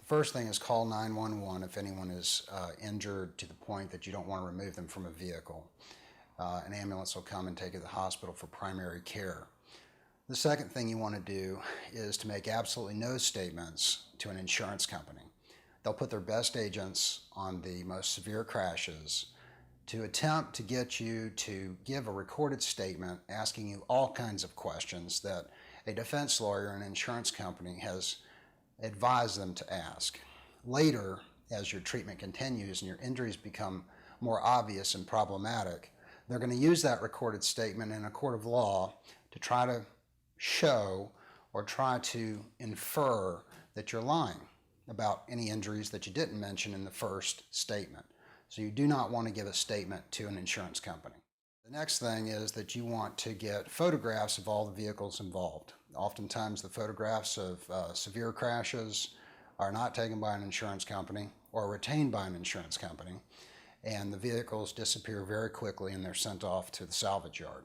First thing is call 911 if anyone is injured to the point that you don't want to remove them from a vehicle. An ambulance will come and take you to the hospital for primary care. The second thing you want to do is to make absolutely no statements to an insurance company. They'll put their best agents on the most severe crashes to attempt to get you to give a recorded statement asking you all kinds of questions that a defense lawyer and an insurance company has advised them to ask. Later, as your treatment continues and your injuries become more obvious and problematic, they're going to use that recorded statement in a court of law to try to show or try to infer that you're lying about any injuries that you didn't mention in the first statement. So you do not want to give a statement to an insurance company. The next thing is that you want to get photographs of all the vehicles involved. Oftentimes the photographs of severe crashes are not taken by an insurance company or retained by an insurance company, and the vehicles disappear very quickly and they're sent off to the salvage yard.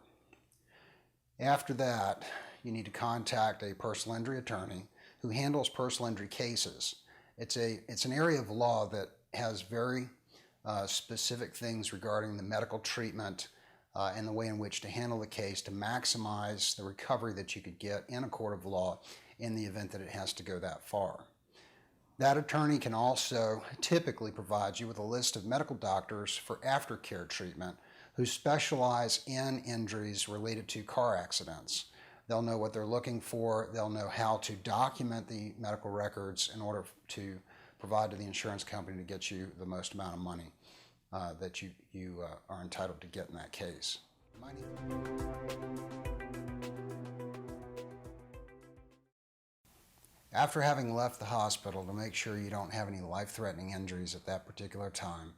After that, you need to contact a personal injury attorney who handles personal injury cases. It's an area of law that has very specific things regarding the medical treatment and the way in which to handle the case to maximize the recovery that you could get in a court of law in the event that it has to go that far. That attorney can also typically provide you with a list of medical doctors for aftercare treatment who specialize in injuries related to car accidents. They'll know what they're looking for. They'll know how to document the medical records in order to provide to the insurance company to get you the most amount of money that you are entitled to get in that case. After having left the hospital, to make sure you don't have any life-threatening injuries at that particular time,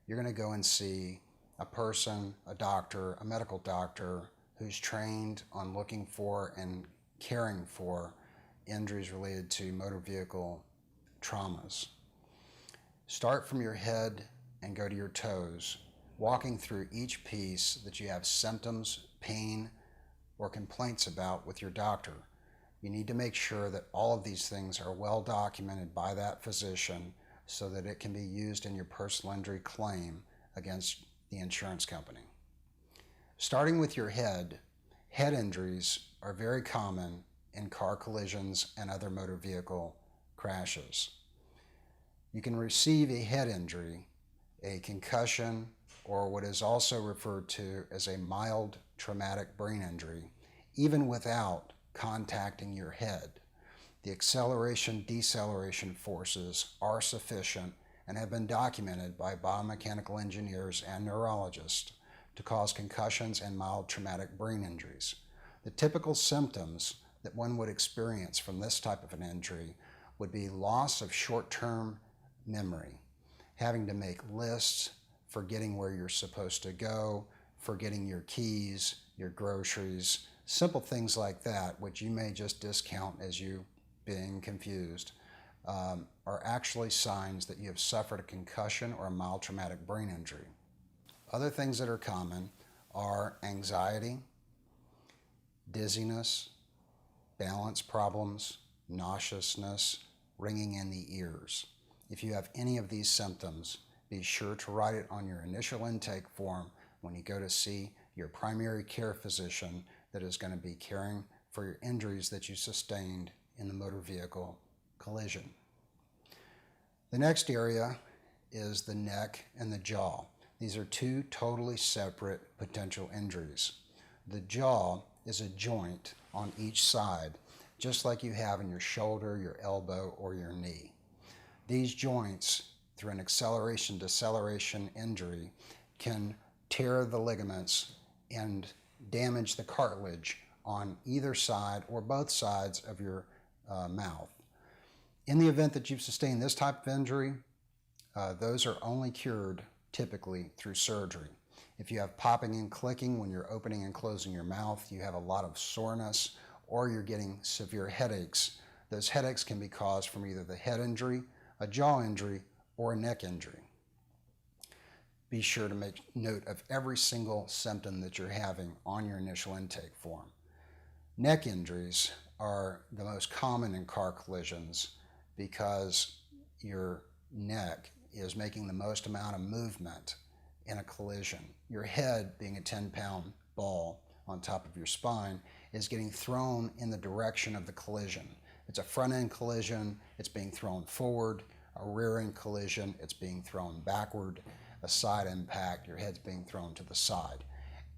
you're going to go and see a person, a doctor, a medical doctor who's trained on looking for and caring for injuries related to motor vehicle traumas. Start from your head and go to your toes, walking through each piece that you have symptoms, pain, or complaints about with your doctor. You need to make sure that all of these things are well documented by that physician so that it can be used in your personal injury claim against the insurance company. Starting with your head injuries are very common in car collisions and other motor vehicle crashes. You can receive a head injury, a concussion, or what is also referred to as a mild traumatic brain injury, even without contacting your head. The acceleration-deceleration forces are sufficient and have been documented by biomechanical engineers and neurologists to cause concussions and mild traumatic brain injuries. The typical symptoms that one would experience from this type of an injury would be loss of short-term memory, having to make lists, forgetting where you're supposed to go, forgetting your keys, your groceries, simple things like that, which you may just discount as you being confused, are actually signs that you have suffered a concussion or a mild traumatic brain injury. Other things that are common are anxiety, dizziness, balance problems, nauseousness, ringing in the ears. If you have any of these symptoms, be sure to write it on your initial intake form when you go to see your primary care physician that is going to be caring for your injuries that you sustained in the motor vehicle collision. The next area is the neck and the jaw. These are two totally separate potential injuries. The jaw is a joint on each side, just like you have in your shoulder, your elbow, or your knee. These joints, through an acceleration-deceleration injury, can tear the ligaments and damage the cartilage on either side or both sides of your mouth. In the event that you've sustained this type of injury, those are only cured typically through surgery. If you have popping and clicking when you're opening and closing your mouth, you have a lot of soreness, or you're getting severe headaches, those headaches can be caused from either the head injury, a jaw injury, or a neck injury. Be sure to make note of every single symptom that you're having on your initial intake form. Neck injuries are the most common in car collisions because your neck is making the most amount of movement in a collision. Your head, being a 10-pound ball on top of your spine, is getting thrown in the direction of the collision. It's a front-end collision, it's being thrown forward. A rear-end collision, it's being thrown backward. A side impact, your head's being thrown to the side.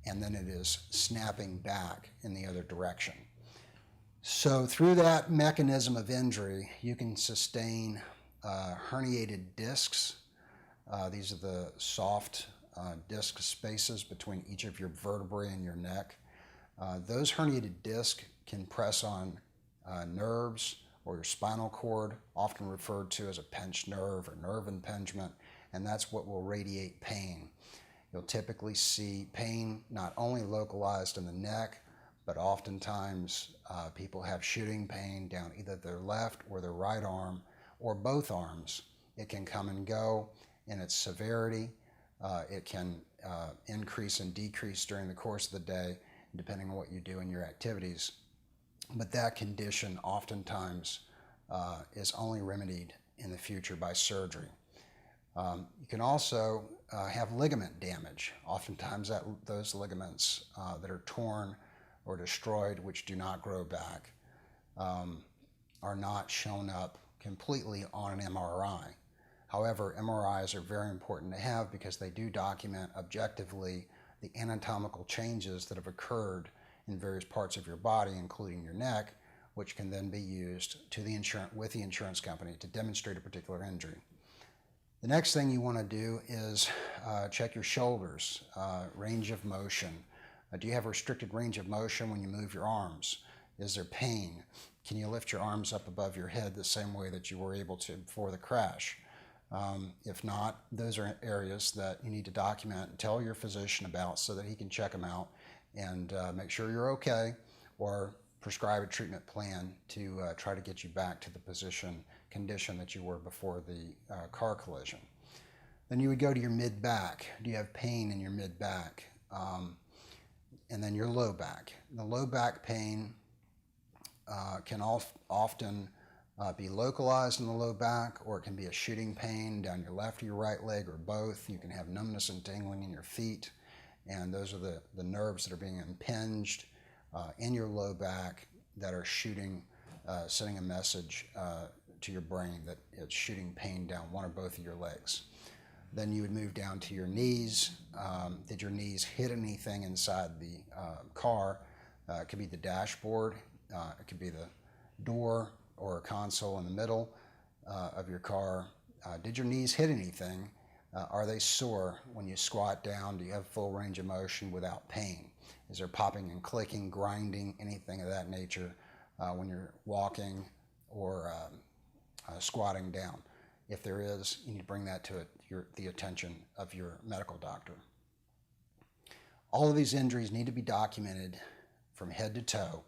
And then it is snapping back in the other direction. So through that mechanism of injury, you can sustain herniated discs. These are the soft disc spaces between each of your vertebrae and your neck. Those herniated discs can press on nerves or your spinal cord, often referred to as a pinched nerve or nerve impingement, and that's what will radiate pain. You'll typically see pain not only localized in the neck, but oftentimes people have shooting pain down either their left or their right arm or both arms. It can come and go in its severity. It can increase and decrease during the course of the day, depending on what you do in your activities. But that condition oftentimes is only remedied in the future by surgery. You can also have ligament damage. Oftentimes those ligaments that are torn or destroyed, which do not grow back, are not shown up completely on an MRI. However, MRIs are very important to have because they do document objectively the anatomical changes that have occurred in various parts of your body, including your neck, which can then be used with the insurance company to demonstrate a particular injury. The next thing you want to do is check your shoulders, range of motion. Do you have restricted range of motion when you move your arms? Is there pain? Can you lift your arms up above your head the same way that you were able to before the crash? If not, those are areas that you need to document and tell your physician about so that he can check them out and make sure you're okay, or prescribe a treatment plan to try to get you back to the condition that you were before the car collision. Then you would go to your mid-back. Do you have pain in your mid-back? And then your low back. The low back pain can often be localized in the low back, or it can be a shooting pain down your left or your right leg, or both. You can have numbness and tingling in your feet, and those are the nerves that are being impinged in your low back that are sending a message to your brain that it's shooting pain down one or both of your legs. Then you would move down to your knees. Did your knees hit anything inside the car? It could be the dashboard, it could be the door or a console in the middle of your car. Did your knees hit anything? Are they sore when you squat down? Do you have full range of motion without pain? Is there popping and clicking, grinding, anything of that nature when you're walking or squatting down? If there is, you need to bring that to the attention of your medical doctor. All of these injuries need to be documented from head to toe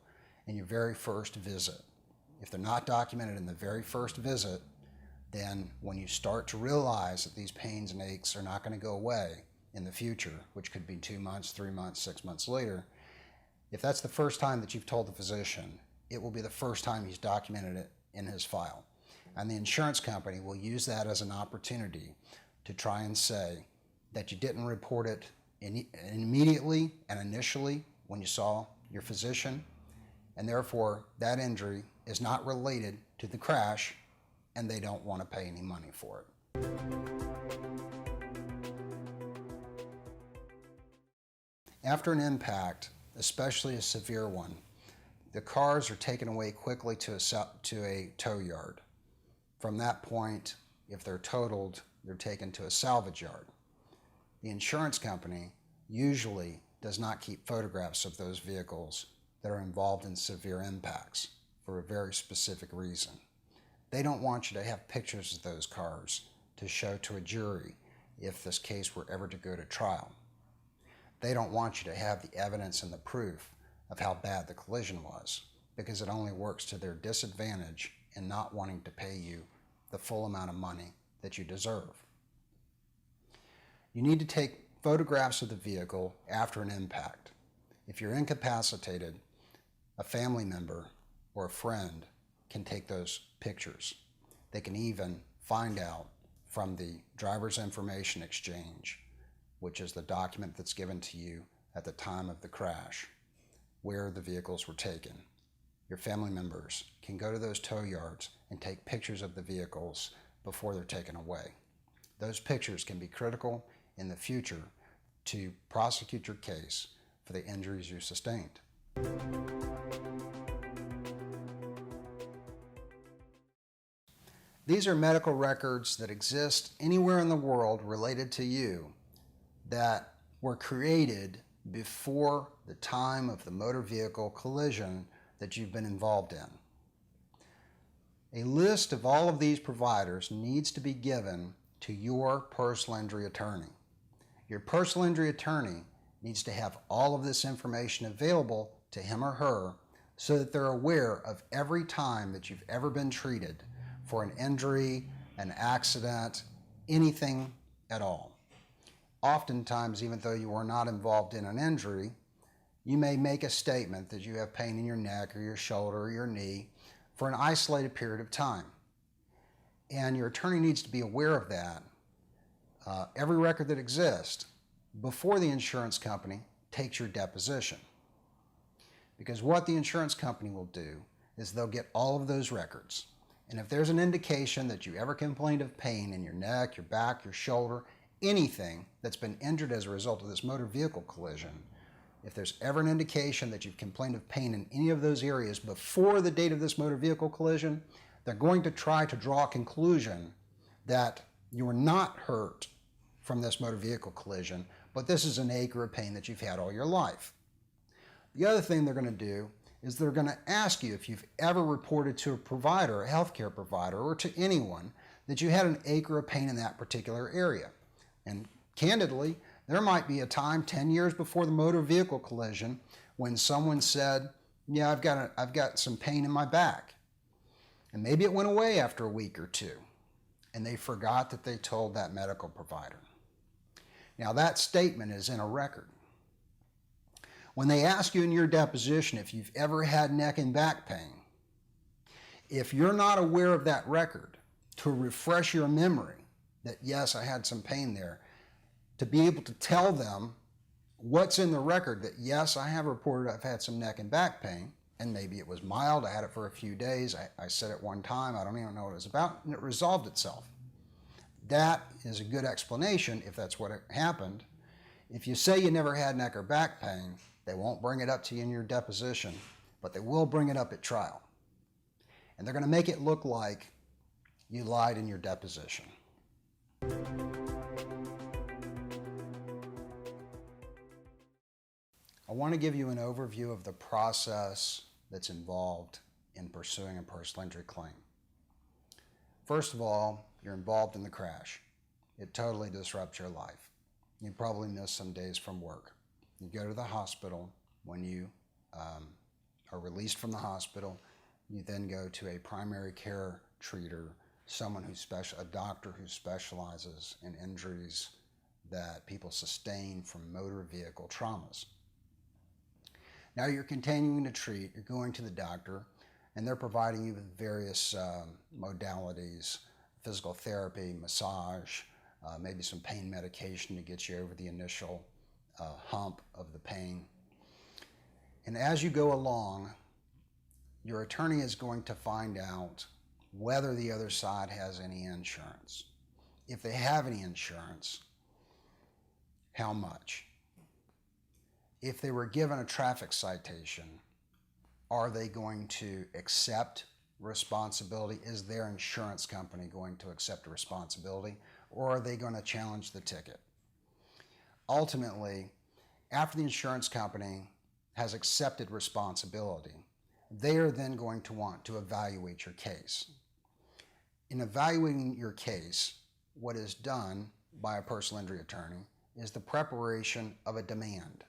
in your very first visit. If they're not documented in the very first visit, then when you start to realize that these pains and aches are not going to go away in the future, which could be 2 months, 3 months, 6 months later, if that's the first time that you've told the physician, it will be the first time he's documented it in his file. And the insurance company will use that as an opportunity to try and say that you didn't report it immediately and initially when you saw your physician, and therefore that injury is not related to the crash, and they don't want to pay any money for it. After an impact, especially a severe one, the cars are taken away quickly to a tow yard. From that point, if they're totaled, they're taken to a salvage yard. The insurance company usually does not keep photographs of those vehicles that are involved in severe impacts for a very specific reason. They don't want you to have pictures of those cars to show to a jury if this case were ever to go to trial. They don't want you to have the evidence and the proof of how bad the collision was, because it only works to their disadvantage in not wanting to pay you the full amount of money that you deserve. You need to take photographs of the vehicle after an impact. If you're incapacitated, a family member or a friend can take those pictures. They can even find out from the driver's information exchange, which is the document that's given to you at the time of the crash, where the vehicles were taken. Your family members can go to those tow yards and take pictures of the vehicles before they're taken away. Those pictures can be critical in the future to prosecute your case for the injuries you sustained. These are medical records that exist anywhere in the world related to you that were created before the time of the motor vehicle collision that you've been involved in. A list of all of these providers needs to be given to your personal injury attorney. Your personal injury attorney needs to have all of this information available to him or her so that they're aware of every time that you've ever been treated for an injury, an accident, anything at all. Oftentimes, even though you are not involved in an injury, you may make a statement that you have pain in your neck or your shoulder or your knee for an isolated period of time. And your attorney needs to be aware of that. Every record that exists before the insurance company takes your deposition. Because what the insurance company will do is they'll get all of those records. And if there's an indication that you ever complained of pain in your neck, your back, your shoulder, anything that's been injured as a result of this motor vehicle collision, if there's ever an indication that you've complained of pain in any of those areas before the date of this motor vehicle collision, they're going to try to draw a conclusion that you were not hurt from this motor vehicle collision, but this is an ache or a pain that you've had all your life. The other thing they're going to do is they're going to ask you if you've ever reported to a provider, a healthcare provider, or to anyone that you had an ache or a pain in that particular area. And candidly, there might be a time 10 years before the motor vehicle collision when someone said, yeah, I've got some pain in my back. And maybe it went away after a week or two, and they forgot that they told that medical provider. Now that statement is in a record. When they ask you in your deposition if you've ever had neck and back pain, if you're not aware of that record, to refresh your memory that yes, I had some pain there, to be able to tell them what's in the record that yes, I have reported I've had some neck and back pain, and maybe it was mild, I had it for a few days, I said it one time, I don't even know what it was about, and it resolved itself. That is a good explanation if that's what happened. If you say you never had neck or back pain, they won't bring it up to you in your deposition, but they will bring it up at trial. And they're going to make it look like you lied in your deposition. I want to give you an overview of the process that's involved in pursuing a personal injury claim. First of all, you're involved in the crash. It totally disrupts your life. You probably miss some days from work. You go to the hospital. When you are released from the hospital, you then go to a primary care treater, a doctor who specializes in injuries that people sustain from motor vehicle traumas. Now you're continuing to treat, you're going to the doctor, and they're providing you with various modalities, physical therapy, massage, maybe some pain medication to get you over the initial hump of the pain. And as you go along, your attorney is going to find out whether the other side has any insurance. If they have any insurance, how much? If they were given a traffic citation, are they going to accept responsibility? Is their insurance company going to accept responsibility, or are they going to challenge the ticket? Ultimately, after the insurance company has accepted responsibility, they are then going to want to evaluate your case. In evaluating your case, what is done by a personal injury attorney is the preparation of a demand.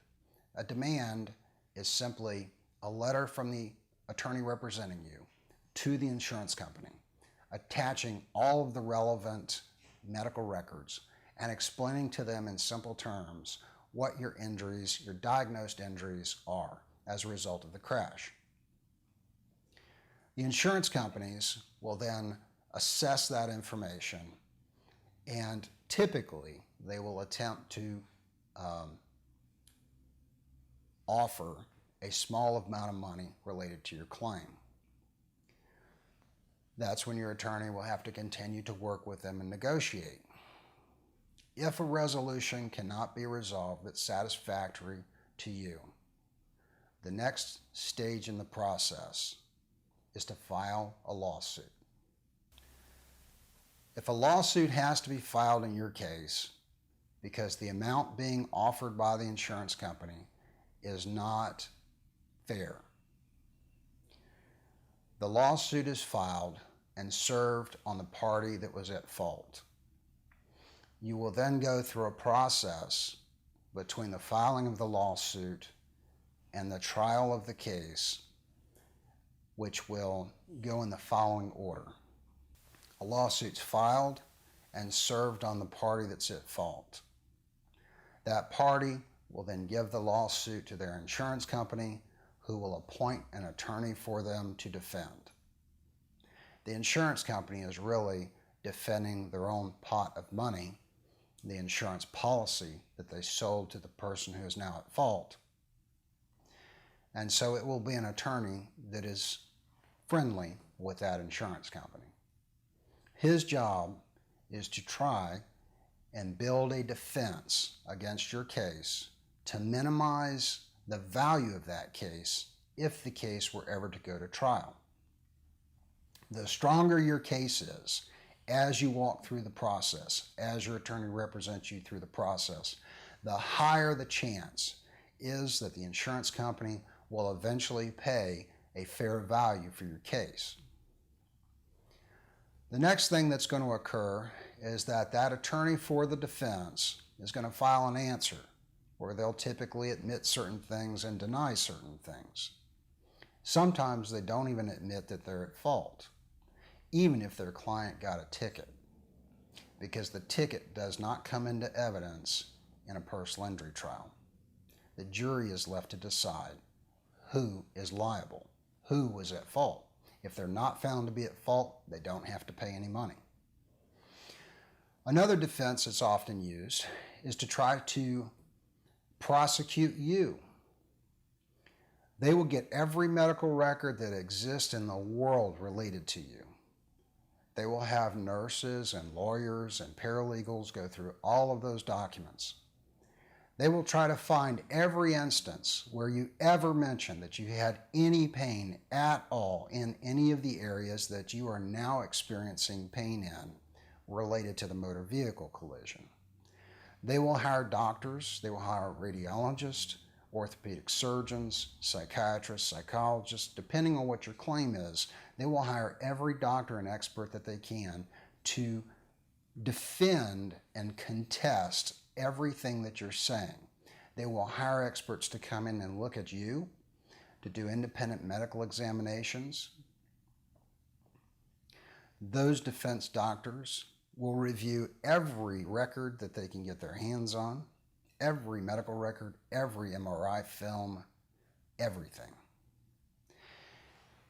A demand is simply a letter from the attorney representing you to the insurance company, attaching all of the relevant medical records and explaining to them in simple terms what your injuries, your diagnosed injuries are as a result of the crash. The insurance companies will then assess that information, and typically they will attempt to offer a small amount of money related to your claim. That's when your attorney will have to continue to work with them and negotiate. If a resolution cannot be resolved that's satisfactory to you, the next stage in the process is to file a lawsuit. If a lawsuit has to be filed in your case because the amount being offered by the insurance company is not fair, the lawsuit is filed and served on the party that was at fault. You will then go through a process between the filing of the lawsuit and the trial of the case, which will go in the following order. A lawsuit's filed and served on the party that's at fault. That party will then give the lawsuit to their insurance company, who will appoint an attorney for them to defend. The insurance company is really defending their own pot of money, the insurance policy that they sold to the person who is now at fault. And so it will be an attorney that is friendly with that insurance company. His job is to try and build a defense against your case to minimize the value of that case if the case were ever to go to trial. The stronger your case is as you walk through the process, as your attorney represents you through the process, the higher the chance is that the insurance company will eventually pay a fair value for your case. The next thing that's going to occur is that attorney for the defense is going to file an answer where they'll typically admit certain things and deny certain things. Sometimes they don't even admit that they're at fault, even if their client got a ticket, because the ticket does not come into evidence in a personal injury trial. The jury is left to decide who is liable, who was at fault. If they're not found to be at fault, they don't have to pay any money. Another defense that's often used is to try to prosecute you. They will get every medical record that exists in the world related to you. They will have nurses and lawyers and paralegals go through all of those documents. They will try to find every instance where you ever mentioned that you had any pain at all in any of the areas that you are now experiencing pain in related to the motor vehicle collision. They will hire doctors, they will hire radiologists, orthopedic surgeons, psychiatrists, psychologists, depending on what your claim is. They will hire every doctor and expert that they can to defend and contest everything that you're saying. They will hire experts to come in and look at you, to do independent medical examinations. Those defense doctors will review every record that they can get their hands on, every medical record, every MRI film, everything.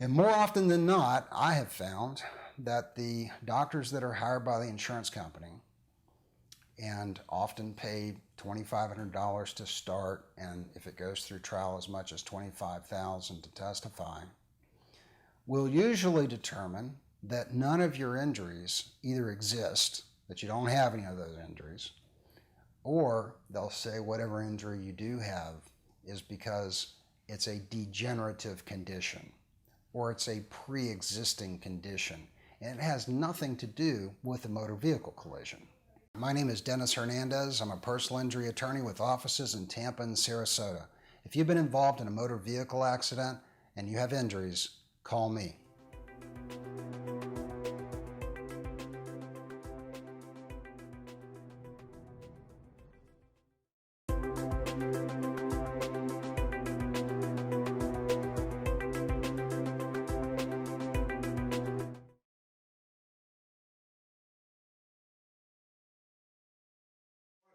And more often than not, I have found that the doctors that are hired by the insurance company and often paid $2,500 to start, and if it goes through trial, as much as $25,000 to testify, will usually determine that none of your injuries either exist, that you don't have any of those injuries, or they'll say whatever injury you do have is because it's a degenerative condition or it's a pre-existing condition, and it has nothing to do with the motor vehicle collision. My name is Dennis Hernandez. I'm a personal injury attorney with offices in Tampa and Sarasota. If you've been involved in a motor vehicle accident and you have injuries, call me.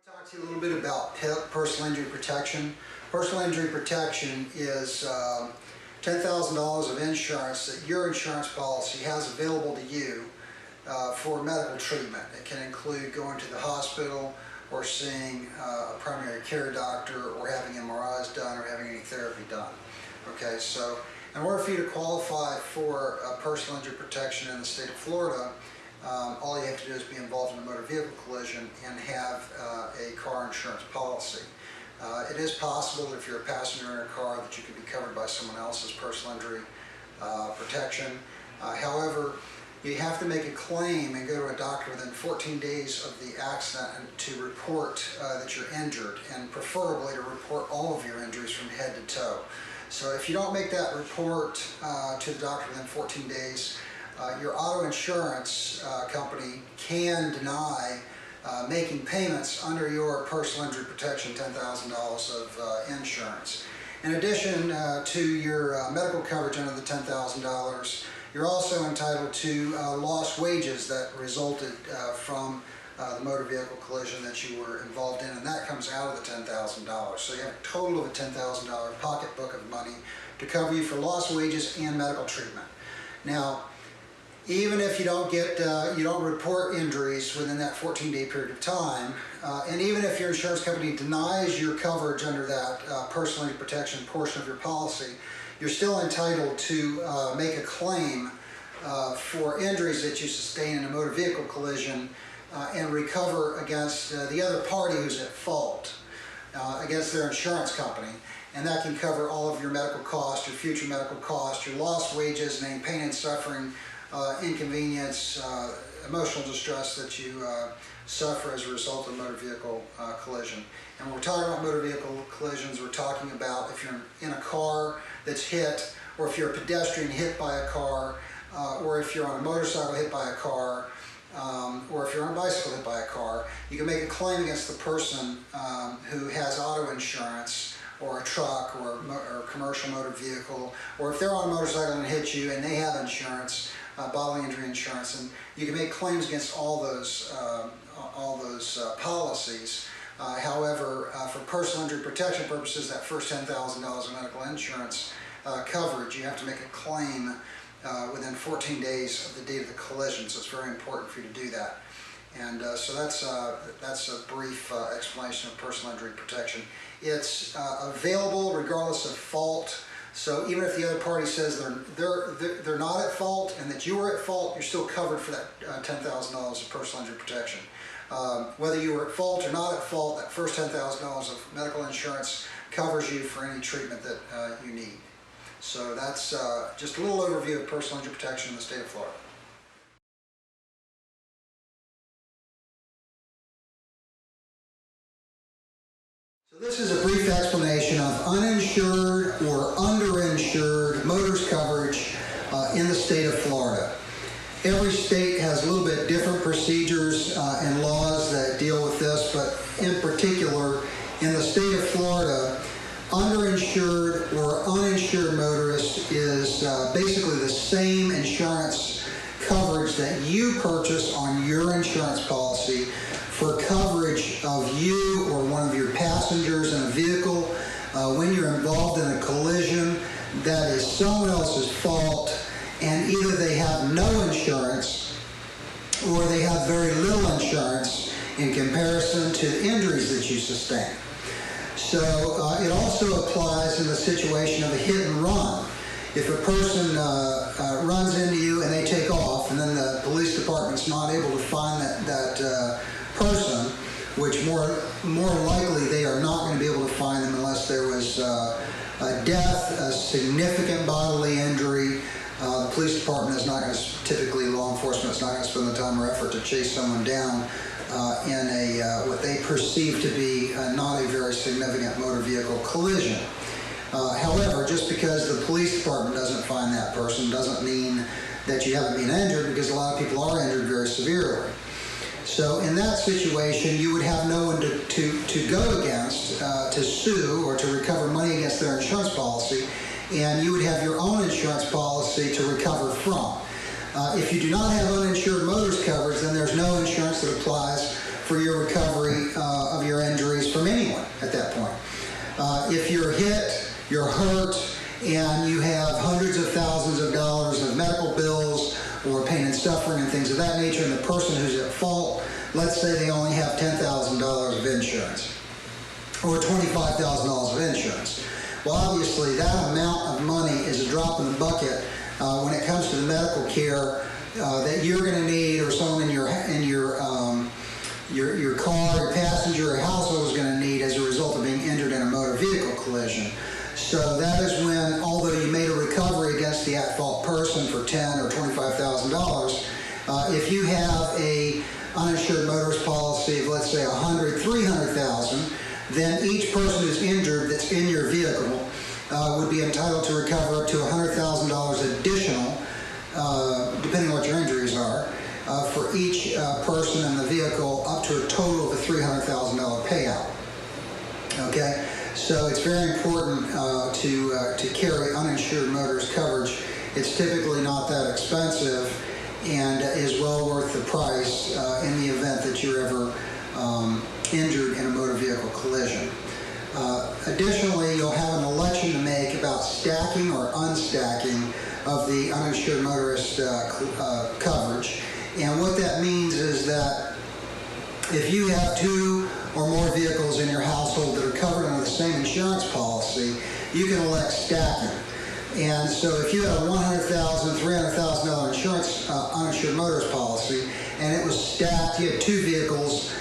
Talk to you a little bit about personal injury protection. Personal injury protection is $10,000 of insurance that your insurance policy has available to you for medical treatment. It can include going to the hospital or seeing a primary care doctor or having MRIs done or having any therapy done. Okay, so in order for you to qualify for personal injury protection in the state of Florida, all you have to do is be involved in a motor vehicle collision and have a car insurance policy. It is possible that if you're a passenger in a car that you could be covered by someone else's personal injury protection. However, you have to make a claim and go to a doctor within 14 days of the accident to report that you're injured, and preferably to report all of your injuries from head to toe. So if you don't make that report to the doctor within 14 days, your auto insurance company can deny making payments under your personal injury protection $10,000 of insurance. In addition to your medical coverage under the $10,000, you're also entitled to lost wages that resulted from the motor vehicle collision that you were involved in, and that comes out of the $10,000. So you have a total of a $10,000 pocketbook of money to cover you for lost wages and medical treatment. Now, even if you don't get, you don't report injuries within that 14-day period of time, and even if your insurance company denies your coverage under that personal injury protection portion of your policy, you're still entitled to make a claim for injuries that you sustain in a motor vehicle collision and recover against the other party who's at fault, against their insurance company. And that can cover all of your medical costs, your future medical costs, your lost wages, and any pain and suffering, inconvenience, emotional distress that you suffer as a result of a motor vehicle collision. And when we're talking about motor vehicle collisions, we're talking about if you're in a car that's hit, or if you're a pedestrian hit by a car, or if you're on a motorcycle hit by a car, or if you're on a bicycle hit by a car, you can make a claim against the person who has auto insurance, or a truck, or commercial motor vehicle, or if they're on a motorcycle and hit you and they have insurance, bodily injury insurance, and you can make claims against all those policies. However, for personal injury protection purposes, that first $10,000 of medical insurance coverage, you have to make a claim within 14 days of the date of the collision, so it's very important for you to do that. And so that's a brief explanation of personal injury protection. It's available regardless of fault. So even if the other party says they're not at fault and that you were at fault, you're still covered for that $10,000 of personal injury protection. Whether you were at fault or not at fault, that first $10,000 of medical insurance covers you for any treatment that you need. So that's just a little overview of personal injury protection in the state of Florida. So this is a brief explanation of uninsured or underinsured motorist coverage in the state of Florida. Every state has a little bit different procedures and laws that deal with this, but in particular, in the state of Florida, underinsured or uninsured motorist is basically the same insurance coverage that you purchase on your insurance policy for coverage of you or one of your passengers in a vehicle when you're involved in a collision that is someone else's fault, and either they have no insurance or they have very little insurance in comparison to the injuries that you sustain. So it also applies in the situation of a hit and run. If a person runs into you and they take off, and then the police department's not able to find that person, which more likely they are not going to be able to find them unless there was a death, a significant bodily injury. The police department is not going to, typically law enforcement is not going to spend the time or effort to chase someone down in a what they perceive to be not a very significant motor vehicle collision. However, just because the police department doesn't find that person doesn't mean that you haven't been injured, because a lot of people are injured very severely. So in that situation, you would have no one to go against, to sue or to recover money against their insurance policy, and you would have your own insurance policy to recover from. If you do not have uninsured motorist coverage, then there's no insurance that applies for your recovery of your injuries from anyone at that point. If you're hit, you're hurt, and you have hundreds of thousands of dollars of medical bills or pain and suffering and things of that nature, say they only have $10,000 of insurance or $25,000 of insurance. Well, obviously that amount of money is a drop in the bucket when it comes to the medical care that you're going to need, or someone in your car, your passenger, or household is going to need as a result of being injured in a motor vehicle collision. So that is when, although you made a recovery against the at-fault person for $10,000 or $25,000, if you have a uninsured motorist policy of, let's say, $100,000, $300,000, then each person who's injured that's in your vehicle would be entitled to recover up to $100,000 additional, depending on what your injuries are, for each person in the vehicle, up to a total of a $300,000 payout. Okay, so it's very important to carry uninsured motorist coverage. It's typically not that expensive and is well worth the price in the event that you're ever injured in a motor vehicle collision. Additionally, you'll have an election to make about stacking or unstacking of the uninsured motorist coverage. And what that means is that if you have 2 or more vehicles in your household that are covered under the same insurance policy, you can elect stacking. And so if you have a $100,000, $300,000 insurance uninsured motorist policy, and it was stacked, you had 2 vehicles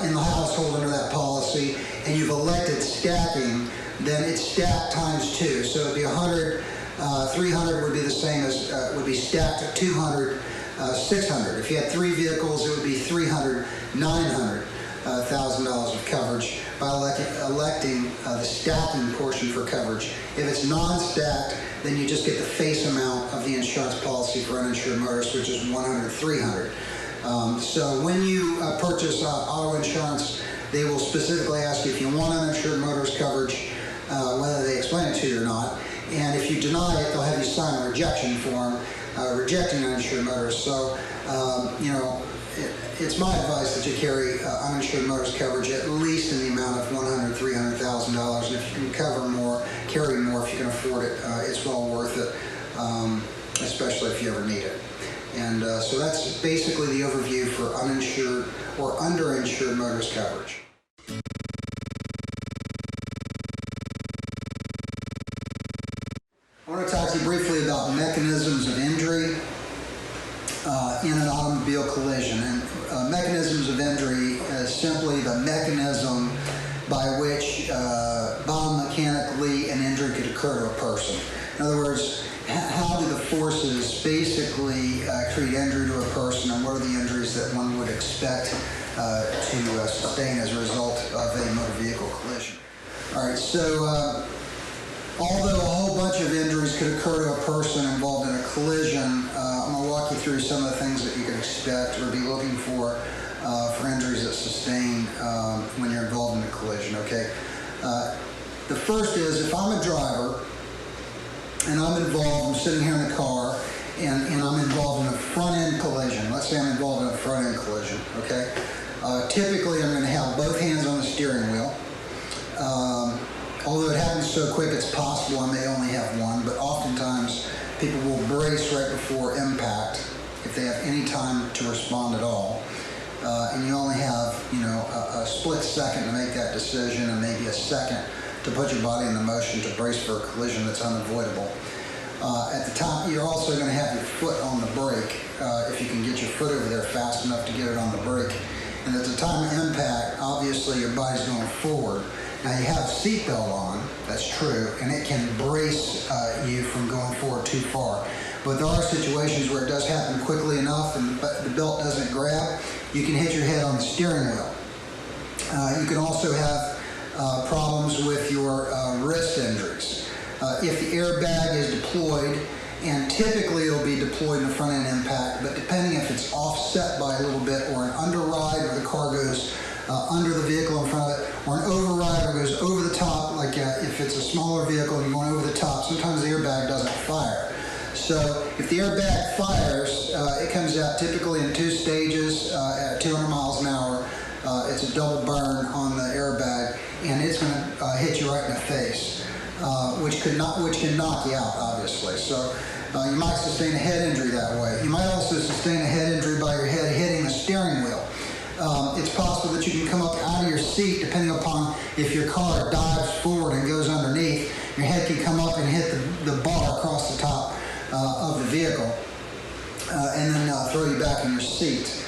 in the household under that policy, and you've elected stacking, then it's stacked times 2. So it'd be 100, 300 would be the same as, would be stacked at 200, 600. If you had 3 vehicles, it would be 300, $900,000 of coverage by electing the stacking portion for coverage. If it's non-stacked, then you just get the face amount of the insurance policy for uninsured motorists, which is 100, 300. So when you purchase auto insurance, they will specifically ask you if you want uninsured motorist coverage, whether they explain it to you or not. And if you deny it, they'll have you sign a rejection form rejecting uninsured motorists. So, you know, it's my advice that you carry uninsured motorist coverage at least in the amount of $100,000, $300,000. And if you can cover more, carry more if you can afford it, it's well worth it, especially if you ever need it. And so that's basically the overview for uninsured or underinsured motorist coverage. I want to talk to you briefly about mechanisms of injury in an automobile collision. And mechanisms of injury is simply the mechanism by which biomechanically an injury could occur to a person. In other words, how do the forces basically create injury to a person, and what are the injuries that one would expect to sustain as a result of a motor vehicle collision? All right, so although a whole bunch of injuries could occur to a person involved in a collision, I'm going to walk you through some of the things that you can expect or be looking for injuries that sustain when you're involved in a collision, okay? The first is, if I'm a driver and I'm involved, I'm sitting here in the car, and I'm involved in a front-end collision. Let's say I'm involved in a front-end collision, okay? Typically, I'm going to have both hands on the steering wheel. Although it happens so quick, it's possible I may only have one, but oftentimes people will brace right before impact if they have any time to respond at all. And you only have, you know, a split second to make that decision, and maybe a second to put your body into motion to brace for a collision that's unavoidable. At the time, you're also going to have your foot on the brake, if you can get your foot over there fast enough to get it on the brake. And at the time of impact, obviously your body's going forward. Now you have a seatbelt on, that's true, and it can brace you from going forward too far. But there are situations where it does happen quickly enough and the belt doesn't grab, you can hit your head on the steering wheel. You can also have problems with your wrist injuries. If the airbag is deployed, and typically it'll be deployed in the front end impact, but depending if it's offset by a little bit, or an underride where the car goes under the vehicle in front of it, or an override where it goes over the top, like if it's a smaller vehicle and you're going over the top, sometimes the airbag doesn't fire. So if the airbag fires, it comes out typically in 2 stages at 200 miles an hour. It's a double burn on the airbag, and it's going to hit you right in the face, which can knock you out, obviously. So you might sustain a head injury that way. You might also sustain a head injury by your head hitting the steering wheel. It's possible that you can come up out of your seat, depending upon if your car dives forward and goes underneath. Your head can come up and hit the bar across the top of the vehicle, and then throw you back in your seat.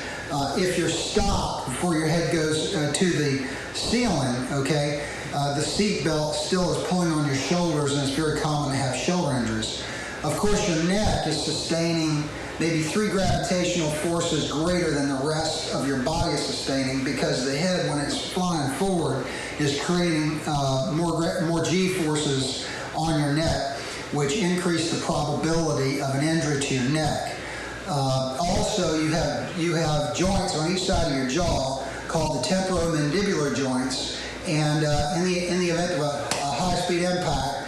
If you're stopped before your head goes to the ceiling, okay, the seat belt still is pulling on your shoulders, and it's very common to have shoulder injuries. Of course, your neck is sustaining maybe 3 gravitational forces greater than the rest of your body is sustaining, because the head, when it's flying forward, is creating more G-forces on your neck, which increase the probability of an injury to your neck. Also, you have joints on each side of your jaw called the temporomandibular joints, and in the event of a high-speed impact,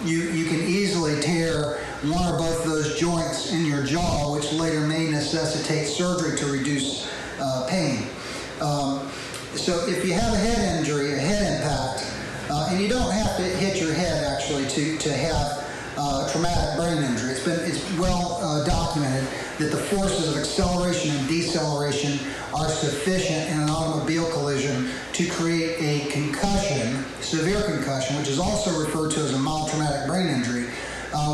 you can easily tear one or both of those joints in your jaw, which later may necessitate surgery to reduce pain. So if you have a head injury, a head impact, and you don't have to hit your head actually to have traumatic brain injury. It's well documented that the forces of acceleration and deceleration are sufficient in an automobile collision to create a concussion, severe concussion, which is also referred to as a mild traumatic brain injury,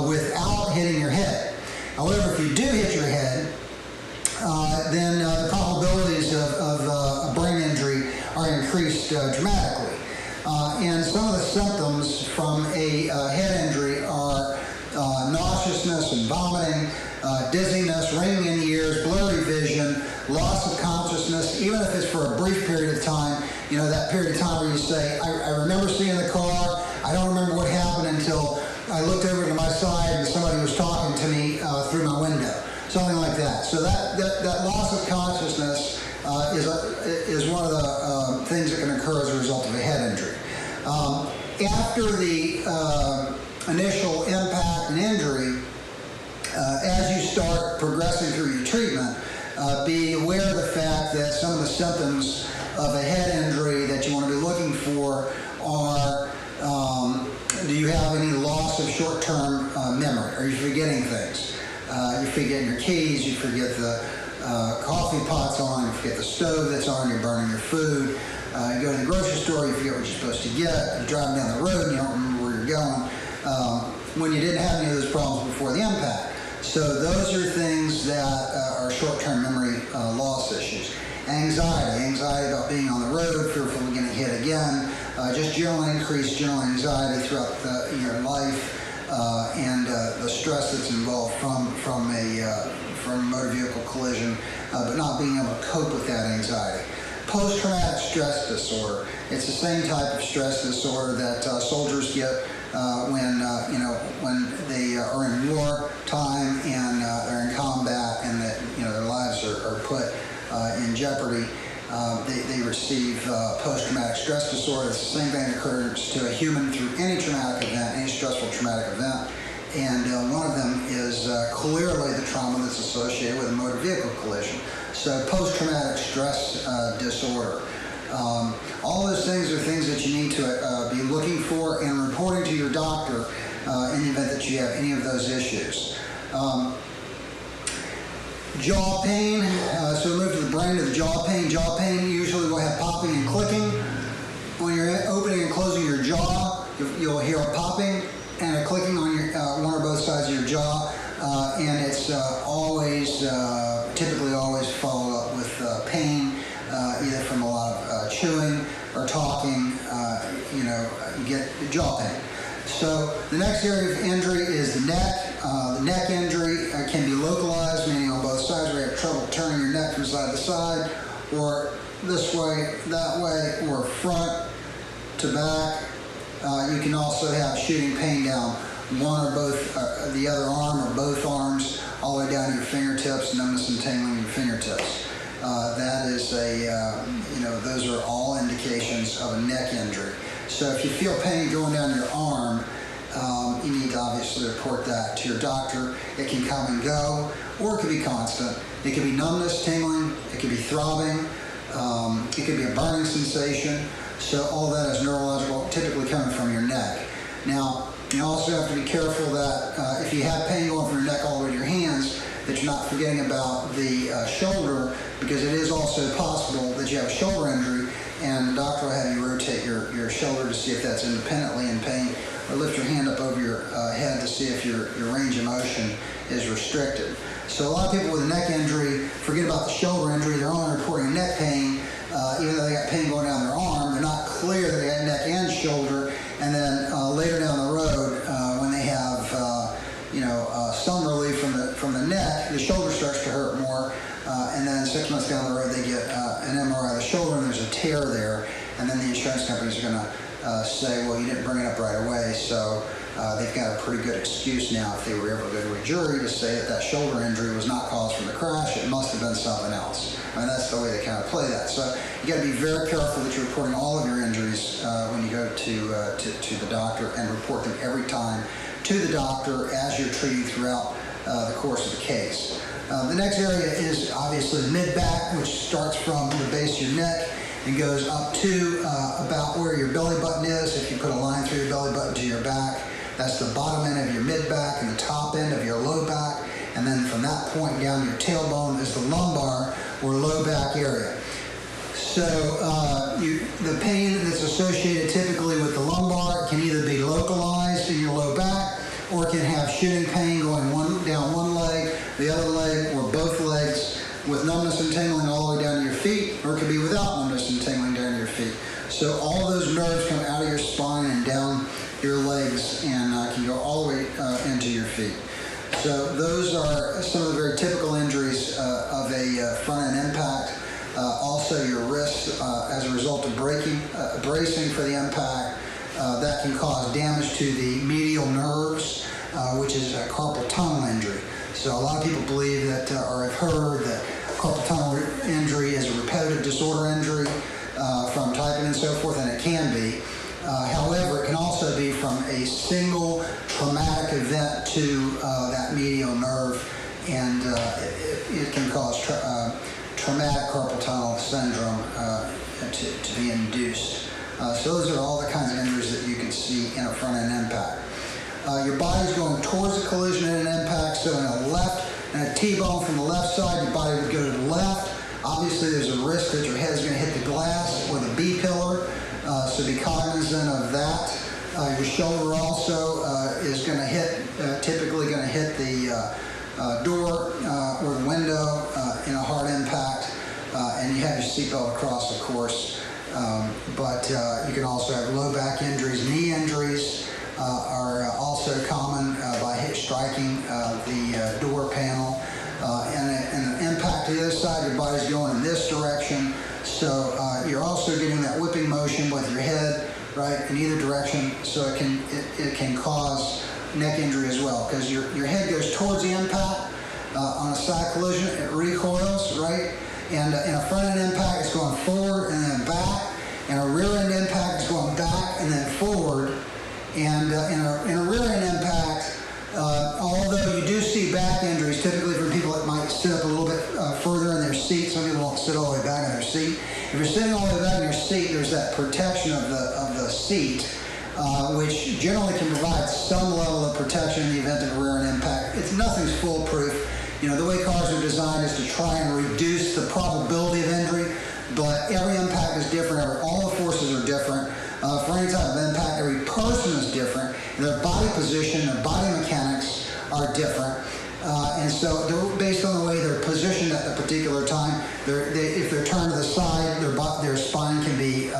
without hitting your head. However, if you do hit your head, then the probabilities of a brain injury are increased dramatically. And some of the symptoms from a head injury are nauseousness and vomiting, dizziness, ringing in the ears, blurry vision, loss of consciousness, even if it's for a brief period of time. You know, that period of time where you say, I remember seeing the car, I don't remember what happened until I looked over to my side and somebody was talking to me through my window, something like that. So that loss of consciousness is one of the things that can occur as a result of a head injury. After the initial impact and injury, as you start progressing through your treatment, be aware of the fact that some of the symptoms of a head injury that you want to be looking for are, do you have any loss of short-term memory? Are you forgetting things? You forget your keys, you forget the coffee pot's on, you forget the stove that's on, you're burning your food. You go to the grocery store, you forget what you're supposed to get. You're driving down the road and you don't remember where you're going, when you didn't have any of those problems before the impact. So those are things that are short-term memory loss issues. Anxiety about being on the road, fearful of getting hit again, just increased general anxiety throughout your life, and the stress that's involved from a motor vehicle collision, but not being able to cope with that anxiety. Post-traumatic stress disorder. It's the same type of stress disorder that soldiers get when they are in war time and they're in combat, and that their lives are put in jeopardy. They receive post-traumatic stress disorder. It's the same thing that occurs to a human through any traumatic event, any stressful traumatic event. And one of them is clearly the trauma that's associated with a motor vehicle collision. So post-traumatic stress disorder. All those things are things that you need to be looking for and reporting to your doctor in the event that you have any of those issues. Jaw pain. So we move to the brain to the jaw pain. Jaw pain usually will have popping and clicking. When you're opening and closing your jaw, you'll hear a popping and a clicking on your one or both sides of your jaw, and it's typically always followed up with pain, either from a lot of chewing or talking. You get jaw pain. So the next area of injury is the neck. The neck injury can be localized, meaning on both sides, where you have trouble turning your neck from side to side, or this way, that way, or front to back. You can also have shooting pain down one or both, the other arm or both arms, all the way down to your fingertips, numbness and tingling in your fingertips. That is those are all indications of a neck injury. So if you feel pain going down your arm, you need to obviously report that to your doctor. It can come and go, or it can be constant. It can be numbness, tingling, it can be throbbing, it could be a burning sensation. So all that is neurological, typically coming from your neck. Now, you also have to be careful that if you have pain going from your neck all the way to your hands, that you're not forgetting about the shoulder, because it is also possible that that you have a shoulder injury, and the doctor will have you rotate your shoulder to see if that's independently in pain, or lift your hand up over your head to see if your range of motion is restricted. So a lot of people with a neck injury forget about the shoulder injury. They're only reporting neck pain, even though they got pain going down their arm. They're not clear that they got neck and shoulder, and then later down the road, when they have some relief from the neck, the shoulder starts to hurt more, and then 6 months down the road they get an MRI of the shoulder and there's a tear there, and then the insurance companies are going to say, well, you didn't bring it up right away, so they've got a pretty good excuse now if they were able to go to a jury to say that shoulder injury was not caused from the crash, it must have been something else. I mean, that's the way they kind of play that. So you got to be very careful that you're reporting all of your injuries when you go to the doctor, and report them every time to the doctor as you're treating throughout the course of the case. The next area is obviously the mid-back, which starts from the base of your neck and goes up to about where your belly button is. If you put a line through your belly button to your back, that's the bottom end of your mid-back and the top end of your low back. And then from that point down your tailbone is the lumbar or low back area. So the pain that's associated typically with the lumbar can either be localized in your low back, or it can have shooting pain going down one leg, the other leg, or both legs, with numbness and tingling all the way down to your feet, or it could be without numbness and tingling down to your feet. So all those nerves come out of your spine and down your legs and can go all the way into your feet. So those are some of the very typical injuries of a front end impact. Also your wrists as a result of bracing for the impact, that can cause damage to the medial nerves, which is a carpal tunnel injury. So a lot of people believe that, or have heard that carpal tunnel injury is a repetitive disorder injury from typing and so forth, and it can be. However, it can also be from a single traumatic event to that medial nerve, and it can cause traumatic carpal tunnel syndrome to be induced. So those are all the kinds of injuries that you can see in a front-end impact. Your body's going towards the collision in an impact, so in a T-bone from the left side, your body would go to the left. Obviously, there's a risk that your head's going to hit the glass or the B-pillar, so be cognizant of that. Your shoulder also is going to hit, typically going to hit the door or the window in a hard impact, and you have your seatbelt across, of course. But you can also have low back injuries. Knee injuries are also common by striking the door panel. And an impact to the other side, your body's going in this direction. So you're also getting that whipping motion with your head, right, in either direction. So it can cause neck injury as well, because your head goes towards the impact. On a side collision, it recoils, right? And in a front end impact, it's going forward and then back. And a rear end impact is going back and then forward. And in a rear end impact, although you do see back injuries, typically from people that might sit up a little bit further in their seat. Some people don't sit all the way back in their seat. If you're sitting all the way back in your seat, there's that protection of the seat, which generally can provide some level of protection in the event of a rear end impact. Nothing's foolproof. You know, the way cars are designed is to try and reduce the probability of injury, but every impact is different. All the forces are different. For any type of impact, every person is different. Their body position, their body mechanics are different. And so based on the way they're positioned at the particular time, if they're turned to the side, their spine can be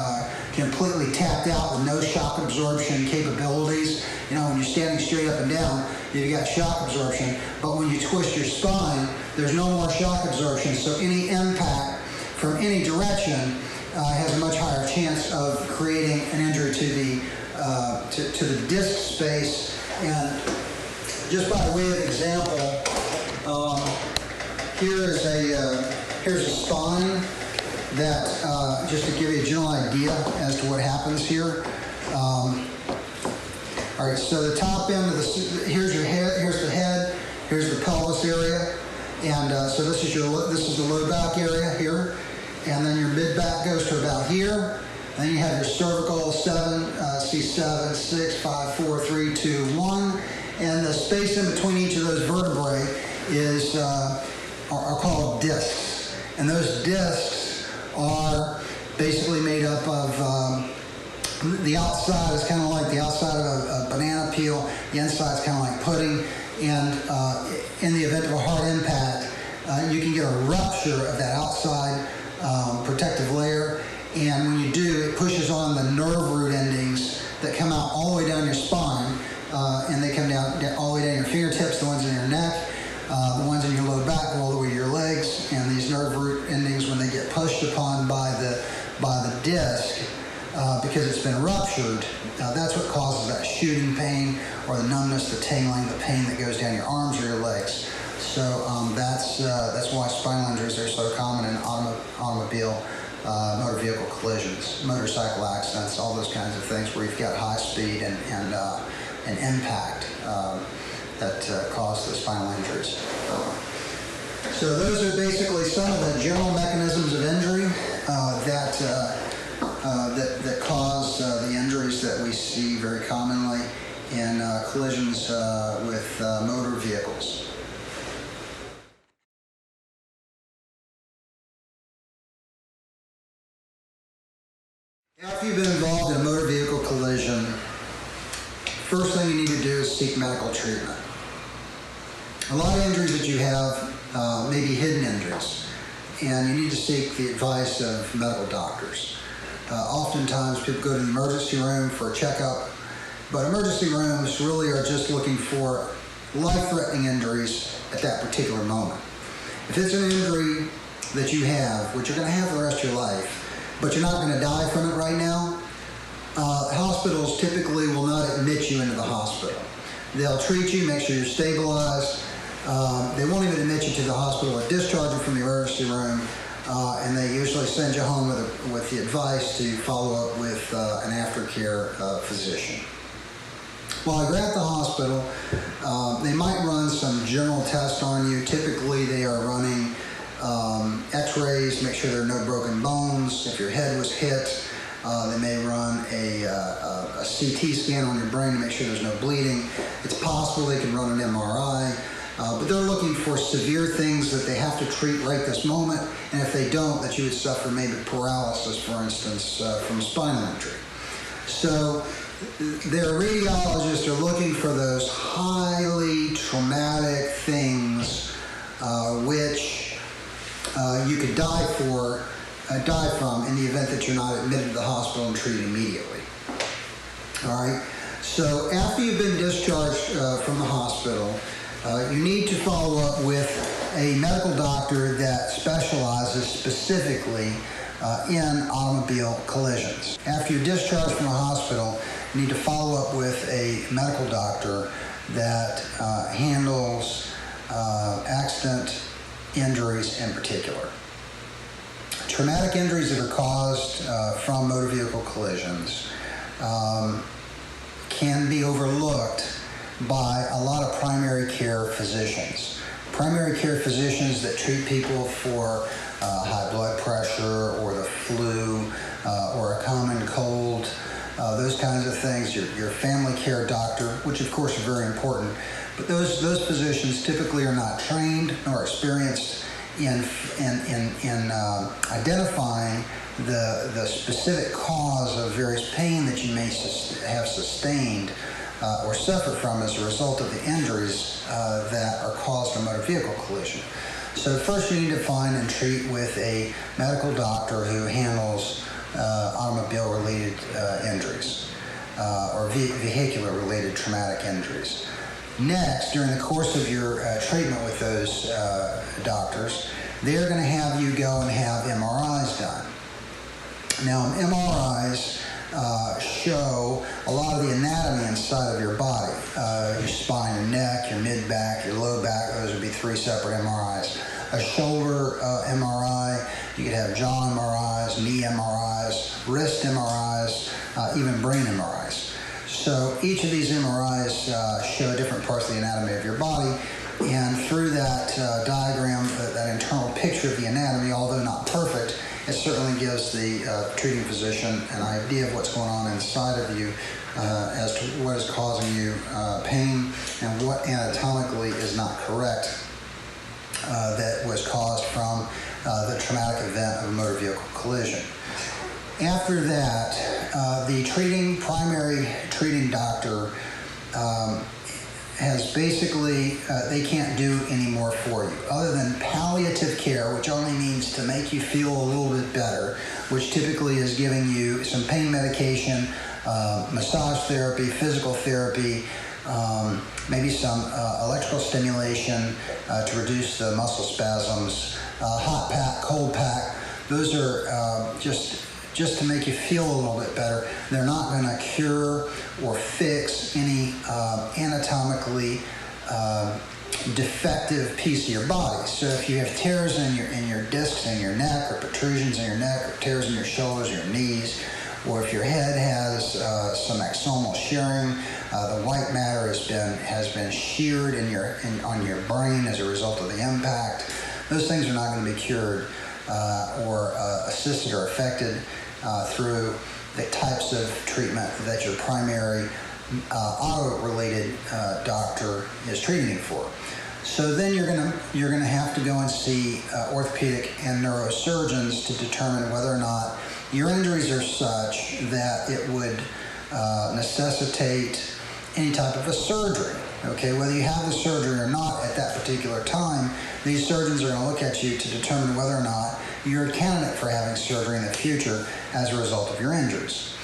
completely tapped out with no shock absorption capabilities. You know, when you're standing straight up and down, you've got shock absorption. But when you twist your spine, there's no more shock absorption. So any impact from any direction has a much higher chance of creating an injury to the disc space. And just by way of example, here's a spine that just to give you a general idea as to what happens here. All right, so the top end of here's your head, here's the head, here's the pelvis area, and so this is the low back area here. And then your mid-back goes to about here. And then you have your cervical 7, C7, 6, 5, 4, 3, 2, 1. And the space in between each of those vertebrae are called discs. And those discs are basically made up of the outside is kind of like the outside of a banana peel. The inside is kind of like pudding. And in the event of a hard impact, you can get a rupture of that outside protective layer. And when you do, it pushes on the nerve root endings that come out all the way down your spine. And they come down all the way down your fingertips, the ones in your neck, the ones in your low back, all the way to your legs. And these nerve root endings, when they get pushed upon by the disc, because it's been ruptured, that's what causes that shooting pain or the numbness, the tingling, the pain that goes down your arms or your legs. So that's why spinal injuries are so common in automobile, motor vehicle collisions, motorcycle accidents, all those kinds of things where you've got high speed and impact that cause the spinal injuries. So those are basically some of the general mechanisms of injury that cause the injuries that we see very commonly in collisions with motor vehicles. After you've been involved in a motor vehicle collision, first thing you need to do is seek medical treatment. A lot of injuries that you have may be hidden injuries, and you need to seek the advice of medical doctors. Oftentimes people go to the emergency room for a checkup, but emergency rooms really are just looking for life-threatening injuries at that particular moment. If it's an injury that you have, which you're going to have for the rest of your life, but you're not going to die from it right now, hospitals typically will not admit you into the hospital. They'll treat you, make sure you're stabilized. They won't even admit you to the hospital or discharge you from the emergency room, and they usually send you home with the advice to follow up with an aftercare physician. While you're at the hospital, they might run some general tests on you. Typically, they are running x-rays, make sure there are no broken bones. If your head was hit, they may run a CT scan on your brain to make sure there's no bleeding. It's possible they can run an MRI, but they're looking for severe things that they have to treat right this moment, and if they don't, that you would suffer maybe paralysis, for instance, from spinal injury. So their radiologists are looking for those highly traumatic things which you could die from in the event that you're not admitted to the hospital and treated immediately. All right. So after you've been discharged from the hospital, you need to follow up with a medical doctor that specializes specifically in automobile collisions. After you're discharged from the hospital, you need to follow up with a medical doctor that handles accident injuries in particular. Traumatic injuries that are caused from motor vehicle collisions can be overlooked by a lot of primary care physicians. Primary care physicians that treat people for high blood pressure or the flu or a common cold, those kinds of things, your family care doctor, which of course are very important, but those physicians typically are not trained nor experienced in identifying the specific cause of various pain that you may have sustained or suffer from as a result of the injuries that are caused in a motor vehicle collision. So first you need to find and treat with a medical doctor who handles automobile-related injuries or vehicular-related traumatic injuries. Next, during the course of your treatment with those doctors, they're going to have you go and have MRIs done. Now, MRIs show a lot of the anatomy inside of your body. Your spine, your neck, your mid-back, your low back, those would be 3 separate MRIs. A shoulder MRI, you could have jaw MRIs, knee MRIs, wrist MRIs, even brain MRIs. So each of these MRIs show different parts of the anatomy of your body, and through that diagram, that internal picture of the anatomy, although not perfect, it certainly gives the treating physician an idea of what's going on inside of you as to what is causing you pain and what anatomically is not correct that was caused from the traumatic event of a motor vehicle collision. After that, the primary treating doctor has basically, they can't do any more for you other than palliative care, which only means to make you feel a little bit better, which typically is giving you some pain medication, massage therapy, physical therapy, maybe some electrical stimulation to reduce the muscle spasms, hot pack, cold pack. Those are just to make you feel a little bit better. They're not going to cure or fix any anatomically defective piece of your body. So if you have tears in your discs in your neck, or protrusions in your neck, or tears in your shoulders, your knees, or if your head has some axonal shearing, the white matter has been sheared on your brain as a result of the impact, those things are not going to be cured or assisted or affected through the types of treatment that your primary auto-related doctor is treating you for. So then you're gonna have to go and see orthopedic and neurosurgeons to determine whether or not your injuries are such that it would necessitate any type of a surgery. Okay, whether you have the surgery or not at that particular time, these surgeons are going to look at you to determine whether or not you're a candidate for having surgery in the future as a result of your injuries.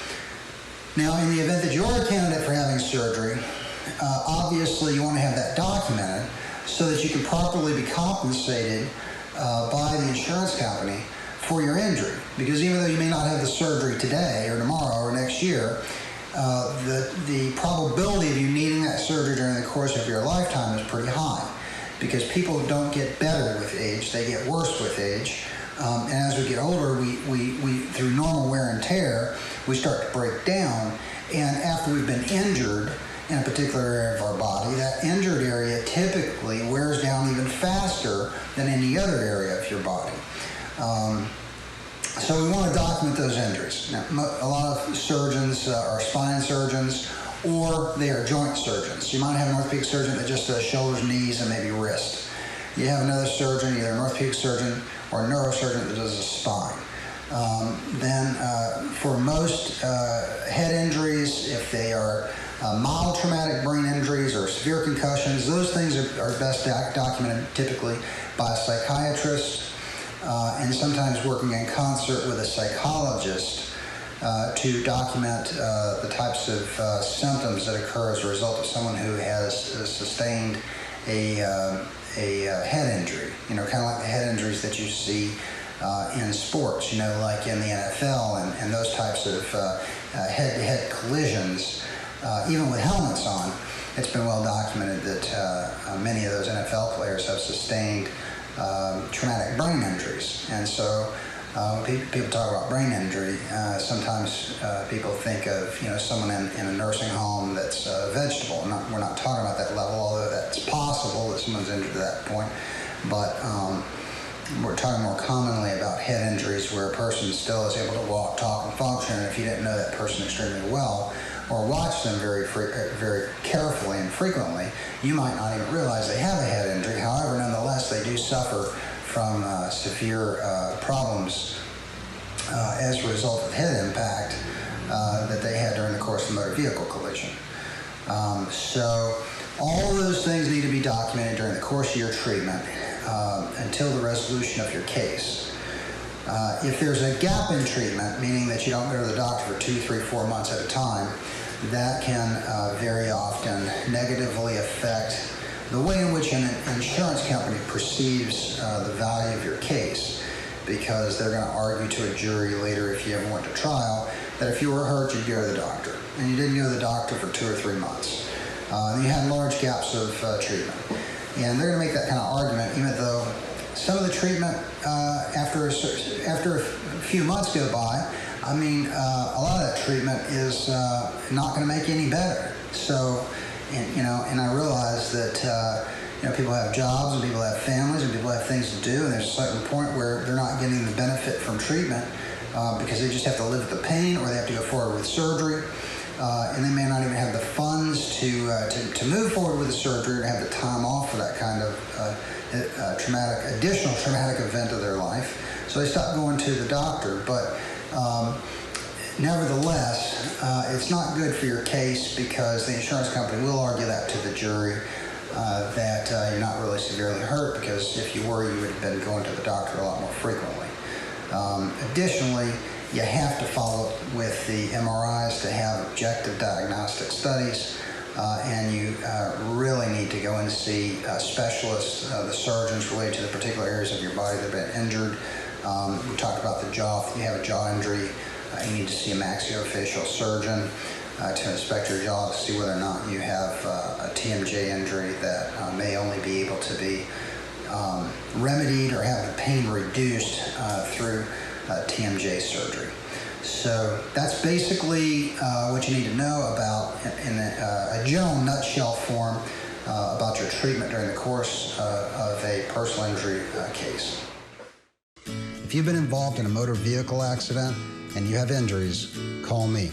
Now, in the event that you are a candidate for having surgery, obviously you want to have that documented so that you can properly be compensated by the insurance company for your injury. Because even though you may not have the surgery today or tomorrow or next year, the probability of you needing that surgery during the course of your lifetime is pretty high, because people don't get better with age, they get worse with age. And as we get older, we through normal wear and tear, we start to break down. And after we've been injured in a particular area of our body, that injured area typically wears down even faster than any other area of your body. So we want to document those injuries. Now, a lot of surgeons are spine surgeons, or they are joint surgeons. You might have an orthopedic surgeon that just does shoulders, knees, and maybe wrist. You have another surgeon, either an orthopedic surgeon or a neurosurgeon that does the spine. Then for most head injuries, if they are mild traumatic brain injuries or severe concussions, those things are best documented typically by a psychiatrist, and sometimes working in concert with a psychologist to document the types of symptoms that occur as a result of someone who has sustained a head injury. You know, kind of like the head injuries that you see in sports, you know, like in the NFL and those types of head-to-head collisions, even with helmets on. It's been well documented that many of those NFL players have sustained traumatic brain injuries. And so when people talk about brain injury, sometimes people think of, you know, someone in a nursing home that's a vegetable. We're not talking about that level, although that's possible that someone's injured to that point. But we're talking more commonly about head injuries where a person still is able to walk, talk, and function. And if you didn't know that person extremely well, or watch them very carefully and frequently, you might not even realize they have a head injury. However, nonetheless, they do suffer from severe problems as a result of head impact that they had during the course of a motor vehicle collision. So all those things need to be documented during the course of your treatment until the resolution of your case. If there's a gap in treatment, meaning that you don't go to the doctor for 2, 3, 4 months at a time, that can very often negatively affect the way in which an insurance company perceives the value of your case, because they're going to argue to a jury later, if you ever went to trial, that if you were hurt, you'd go to the doctor. And you didn't go to the doctor for 2 or 3 months. You had large gaps of treatment. And they're going to make that kind of argument, even though some of the treatment after a few months go by, I mean, a lot of that treatment is not going to make you any better. So, and I realize that people have jobs and people have families and people have things to do, and there's a certain point where they're not getting the benefit from treatment because they just have to live with the pain, or they have to go forward with surgery. and they may not even have the funds to move forward with the surgery or have the time off for that kind of additional traumatic event of their life. So they stop going to the doctor. But nevertheless, it's not good for your case because the insurance company will argue that to the jury that you're not really severely hurt, because if you were, you would have been going to the doctor a lot more frequently. Additionally, you have to follow up with the MRIs to have objective diagnostic studies, and you really need to go and see specialists, the surgeons related to the particular areas of your body that have been injured. We talked about the jaw. If you have a jaw injury, you need to see a maxillofacial surgeon to inspect your jaw to see whether or not you have a TMJ injury that may only be able to be remedied or have the pain reduced through TMJ surgery. So that's basically what you need to know about, in a general nutshell form, about your treatment during the course of a personal injury case. If you've been involved in a motor vehicle accident and you have injuries, call me.